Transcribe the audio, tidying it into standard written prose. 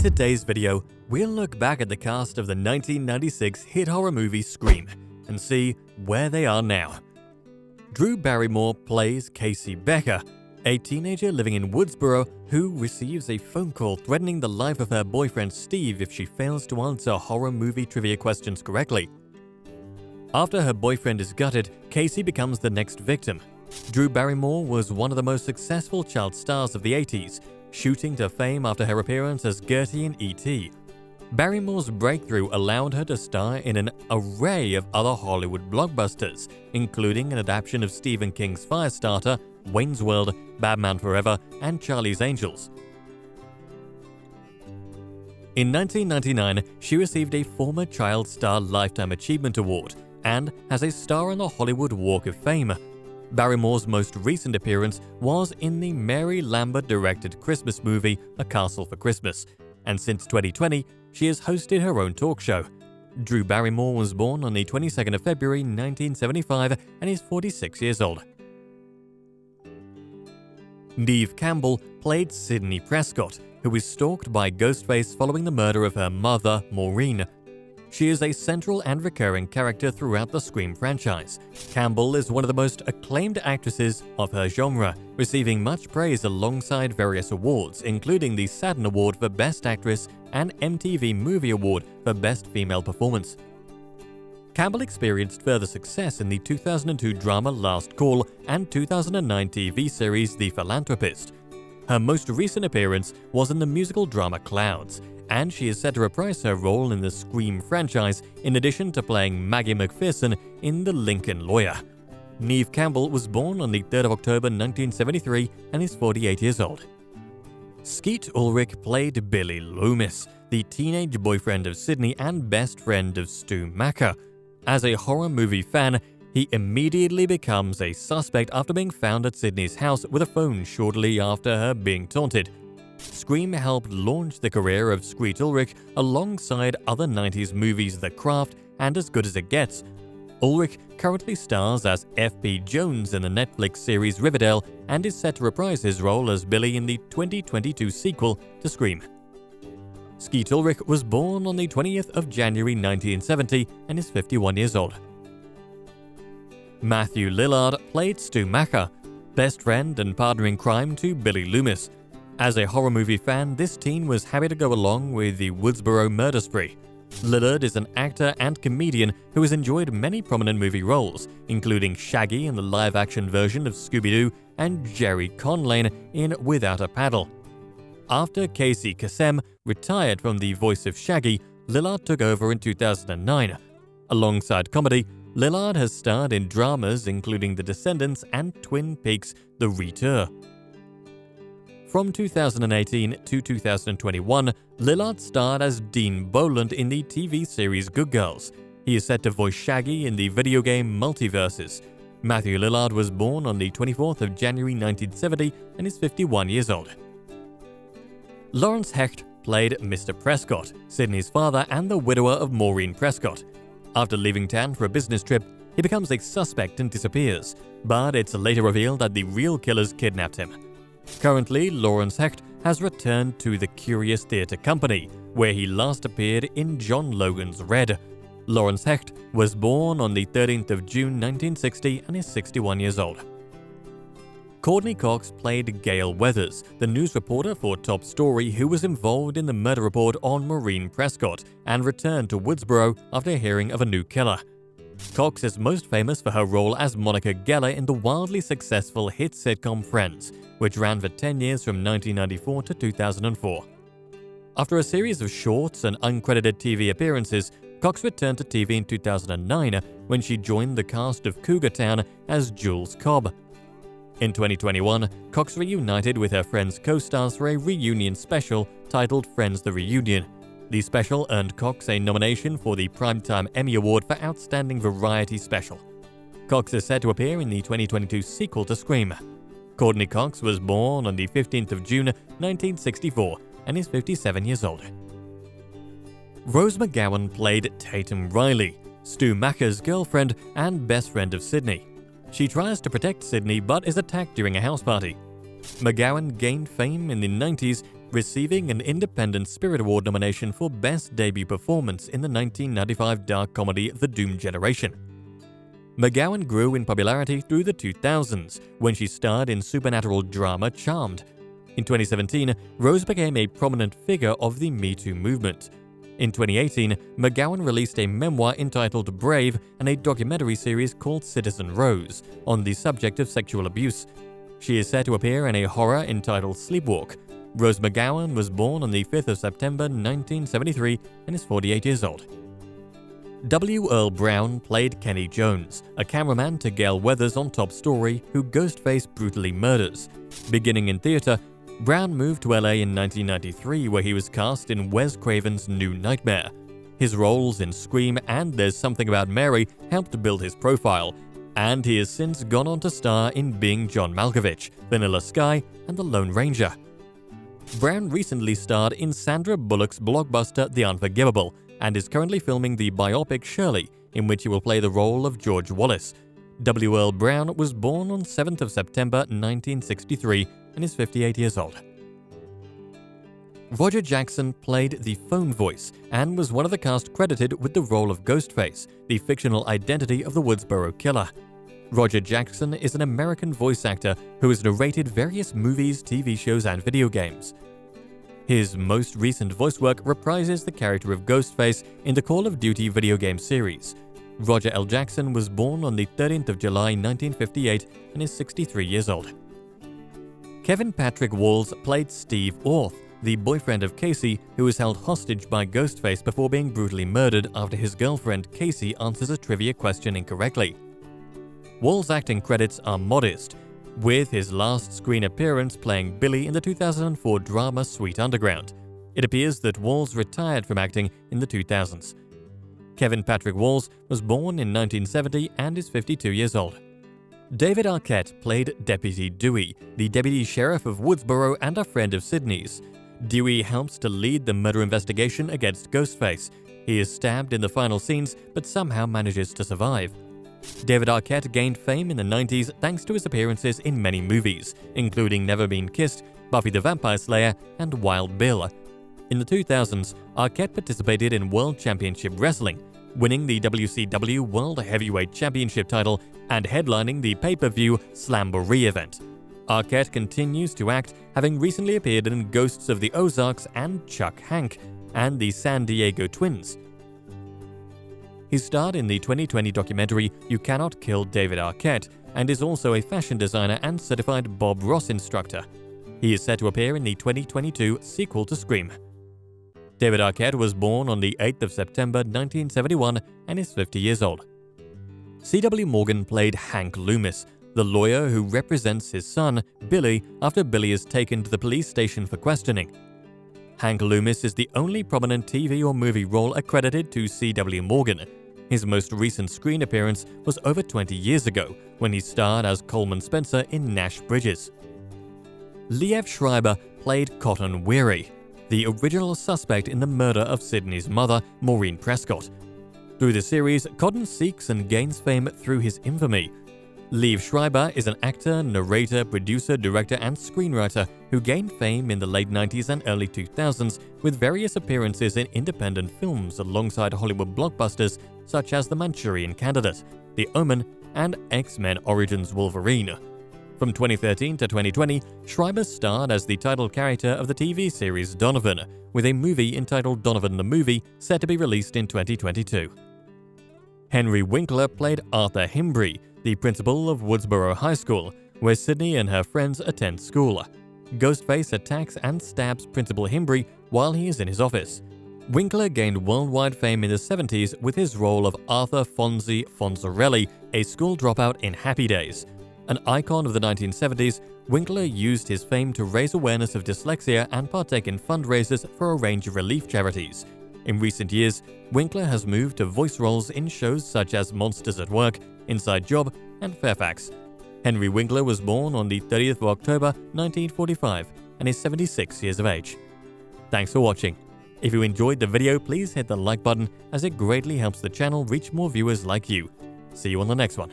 today's video, we'll look back at the cast of the 1996 hit horror movie Scream and see where they are now. Drew Barrymore plays Casey Becker, a teenager living in Woodsboro who receives a phone call threatening the life of her boyfriend Steve if she fails to answer horror movie trivia questions correctly. After her boyfriend is gutted, Casey becomes the next victim. Drew Barrymore was one of the most successful child stars of the 80s, shooting to fame after her appearance as Gertie in E.T. Barrymore's breakthrough allowed her to star in an array of other Hollywood blockbusters, including an adaptation of Stephen King's Firestarter, Wayne's World, Batman Forever, and Charlie's Angels. In 1999, she received a former Child Star Lifetime Achievement Award and has a star on the Hollywood Walk of Fame. Barrymore's most recent appearance was in the Mary Lambert-directed Christmas movie A Castle for Christmas, and since 2020, she has hosted her own talk show. Drew Barrymore was born on the 22nd of February 1975 and is 46 years old. Neve Campbell played Sidney Prescott, who is stalked by Ghostface following the murder of her mother, Maureen. She is a central and recurring character throughout the Scream franchise. Campbell is one of the most acclaimed actresses of her genre, receiving much praise alongside various awards, including the Saturn Award for Best Actress and MTV Movie Award for Best Female Performance. Campbell experienced further success in the 2002 drama Last Call and 2009 TV series The Philanthropist. Her most recent appearance was in the musical drama Clouds, and she is set to reprise her role in the Scream franchise in addition to playing Maggie McPherson in The Lincoln Lawyer. Neve Campbell was born on the 3rd of October 1973 and is 48 years old. Skeet Ulrich played Billy Loomis, the teenage boyfriend of Sidney and best friend of Stu Macher. As a horror movie fan, he immediately becomes a suspect after being found at Sidney's house with a phone shortly after her being taunted. Scream helped launch the career of Skeet Ulrich alongside other 90s movies The Craft and As Good as It Gets. Ulrich currently stars as F.P. Jones in the Netflix series Riverdale and is set to reprise his role as Billy in the 2022 sequel to Scream. Skeet Ulrich was born on the 20th of January 1970 and is 51 years old. Matthew Lillard played Stu Macher, best friend and partner in crime to Billy Loomis. As a horror movie fan, this teen was happy to go along with the Woodsboro murder spree. Lillard is an actor and comedian who has enjoyed many prominent movie roles, including Shaggy in the live-action version of Scooby-Doo and Jerry Conlane in Without a Paddle. After Casey Kasem retired from the voice of Shaggy, Lillard took over in 2009. Alongside comedy, Lillard has starred in dramas including The Descendants and Twin Peaks: The Retour. From 2018 to 2021, Lillard starred as Dean Boland in the TV series Good Girls. He is set to voice Shaggy in the video game Multiverses. Matthew Lillard was born on the 24th of January 1970 and is 51 years old. Lawrence Hecht played Mr. Prescott, Sidney's father and the widower of Maureen Prescott. After leaving town for a business trip, he becomes a suspect and disappears, but it's later revealed that the real killers kidnapped him. Currently, Lawrence Hecht has returned to the Curious Theatre Company, where he last appeared in John Logan's Red. Lawrence Hecht was born on the 13th of June 1960 and is 61 years old. Courteney Cox played Gail Weathers, the news reporter for Top Story who was involved in the murder report on Maureen Prescott and returned to Woodsboro after hearing of a new killer. Cox is most famous for her role as Monica Geller in the wildly successful hit sitcom Friends, which ran for 10 years from 1994 to 2004. After a series of shorts and uncredited TV appearances, Cox returned to TV in 2009 when she joined the cast of Cougar Town as Jules Cobb. In 2021, Cox reunited with her Friends co-stars for a reunion special titled Friends the Reunion. The special earned Cox a nomination for the Primetime Emmy Award for Outstanding Variety Special. Cox is set to appear in the 2022 sequel to Scream. Courteney Cox was born on the 15th of June 1964 and is 57 years old. Rose McGowan played Tatum Riley, Stu Macher's girlfriend and best friend of Sidney. She tries to protect Sidney but is attacked during a house party. McGowan gained fame in the 90s receiving an Independent Spirit Award nomination for Best Debut Performance in the 1995 dark comedy The Doom Generation. McGowan grew in popularity through the 2000s when she starred in supernatural drama Charmed. In 2017, Rose became a prominent figure of the Me Too movement. In 2018, McGowan released a memoir entitled Brave and a documentary series called Citizen Rose on the subject of sexual abuse. She is set to appear in a horror entitled Sleepwalk. Rose McGowan was born on the 5th of September 1973 and is 48 years old. W. Earl Brown played Kenny Jones, a cameraman to Gale Weathers on Top Story who Ghostface brutally murders. Beginning in theater, Brown moved to LA in 1993 where he was cast in Wes Craven's New Nightmare. His roles in Scream and There's Something About Mary helped build his profile, and he has since gone on to star in Being John Malkovich, Vanilla Sky, and The Lone Ranger. Brown recently starred in Sandra Bullock's blockbuster The Unforgivable and is currently filming the biopic Shirley, in which he will play the role of George Wallace. W. Earl Brown was born on 7th of September 1963 and is 58 years old. Roger Jackson played the phone voice and was one of the cast credited with the role of Ghostface, the fictional identity of the Woodsboro Killer. Roger Jackson is an American voice actor who has narrated various movies, TV shows, and video games. His most recent voice work reprises the character of Ghostface in the Call of Duty video game series. Roger L. Jackson was born on the 13th of July 1958 and is 63 years old. Kevin Patrick Walls played Steve Orth, the boyfriend of Casey, who was held hostage by Ghostface before being brutally murdered after his girlfriend Casey answers a trivia question incorrectly. Walls' acting credits are modest, with his last screen appearance playing Billy in the 2004 drama Sweet Underground. It appears that Walls retired from acting in the 2000s. Kevin Patrick Walls was born in 1970 and is 52 years old. David Arquette played Deputy Dewey, the deputy sheriff of Woodsboro and a friend of Sydney's. Dewey helps to lead the murder investigation against Ghostface. He is stabbed in the final scenes, but somehow manages to survive. David Arquette gained fame in the 90s thanks to his appearances in many movies, including Never Been Kissed, Buffy the Vampire Slayer, and Wild Bill. In the 2000s, Arquette participated in World Championship Wrestling, winning the WCW World Heavyweight Championship title and headlining the pay-per-view Slamboree event. Arquette continues to act, having recently appeared in Ghosts of the Ozarks and Chuck Hank, and the San Diego Twins. He starred in the 2020 documentary You Cannot Kill David Arquette and is also a fashion designer and certified Bob Ross instructor. He is set to appear in the 2022 sequel to Scream. David Arquette was born on the 8th of September 1971 and is 50 years old. C.W. Morgan played Hank Loomis, the lawyer who represents his son, Billy, after Billy is taken to the police station for questioning. Hank Loomis is the only prominent TV or movie role accredited to C.W. Morgan. His most recent screen appearance was over 20 years ago, when he starred as Coleman Spencer in Nash Bridges. Liev Schreiber played Cotton Weary, the original suspect in the murder of Sydney's mother, Maureen Prescott. Through the series, Cotton seeks and gains fame through his infamy. Liev Schreiber is an actor, narrator, producer, director, and screenwriter who gained fame in the late 90s and early 2000s with various appearances in independent films alongside Hollywood blockbusters such as The Manchurian Candidate, The Omen, and X-Men Origins Wolverine. From 2013 to 2020, Schreiber starred as the title character of the TV series Donovan, with a movie entitled Donovan the Movie set to be released in 2022. Henry Winkler played Arthur Himbry, the principal of Woodsboro High School, where Sydney and her friends attend school. Ghostface attacks and stabs Principal Himbry while he is in his office. Winkler gained worldwide fame in the 70s with his role of Arthur Fonzie Fonzarelli, a school dropout in Happy Days. An icon of the 1970s, Winkler used his fame to raise awareness of dyslexia and partake in fundraisers for a range of relief charities. In recent years, Winkler has moved to voice roles in shows such as Monsters at Work, Inside Job, and Fairfax. Henry Winkler was born on the 30th of October 1945 and is 76 years of age. Thanks for watching. If you enjoyed the video, please hit the like button as it greatly helps the channel reach more viewers like you. See you on the next one.